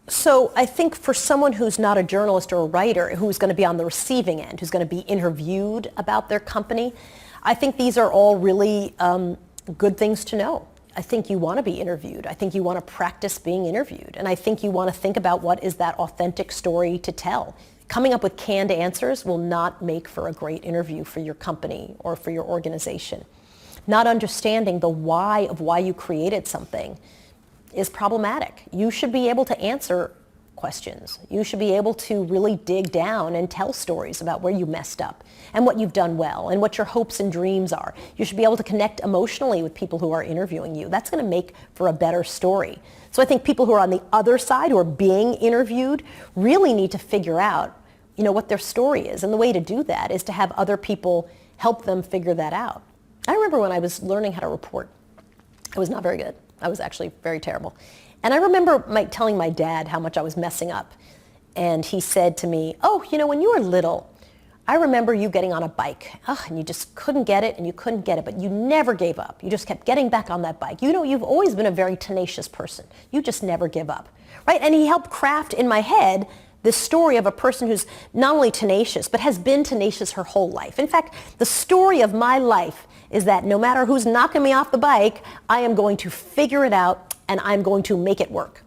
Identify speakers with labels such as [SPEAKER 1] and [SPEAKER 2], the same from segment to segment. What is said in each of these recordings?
[SPEAKER 1] So I think for someone who's not a journalist or a writer, who's going to be on the receiving end, who's going to be interviewed about their company, I think these are all really good things to know. I think you want to be interviewed. I think you want to practice being interviewed. And I think you want to think about what is that authentic story to tell. Coming up with canned answers will not make for a great interview for your company or for your organization. Not understanding the why of why you created something is problematic. You should be able to answer questions. You should be able to really dig down and tell stories about where you messed up and what you've done well and what your hopes and dreams are. You should be able to connect emotionally with people who are interviewing you. That's going to make for a better story. So I think people who are on the other side, who are being interviewed, really need to figure out, what their story is. And the way to do that is to have other people help them figure that out. I remember when I was learning how to report, I was not very good. I was actually very terrible. And I remember telling my dad how much I was messing up. And he said to me, when you were little, I remember you getting on a bike. And you just couldn't get it and you couldn't get it, but you never gave up. You just kept getting back on that bike. You've always been a very tenacious person. You just never give up, right? And he helped craft in my head this story of a person who's not only tenacious, but has been tenacious her whole life. In fact, the story of my life is that no matter who's knocking me off the bike, I am going to figure it out and I'm going to make it work.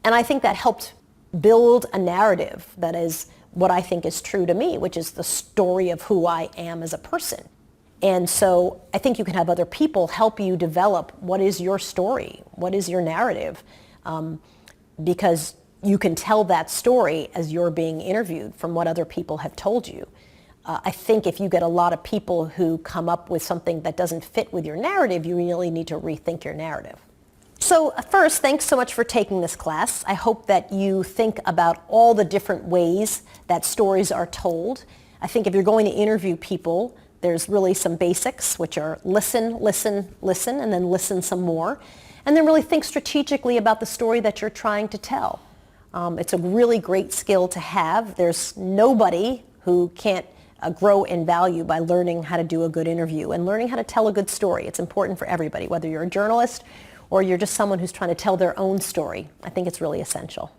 [SPEAKER 1] And I think that helped build a narrative that is what I think is true to me, which is the story of who I am as a person. And so I think you can have other people help you develop what is your story, what is your narrative, because you can tell that story as you're being interviewed from what other people have told you. I think if you get a lot of people who come up with something that doesn't fit with your narrative, you really need to rethink your narrative. So first, thanks so much for taking this class. I hope that you think about all the different ways that stories are told. I think if you're going to interview people, there's really some basics, which are listen, listen, listen, and then listen some more. And then really think strategically about the story that you're trying to tell. It's a really great skill to have. There's nobody who can't grow in value by learning how to do a good interview and learning how to tell a good story. It's important for everybody, whether you're a journalist or you're just someone who's trying to tell their own story. I think it's really essential.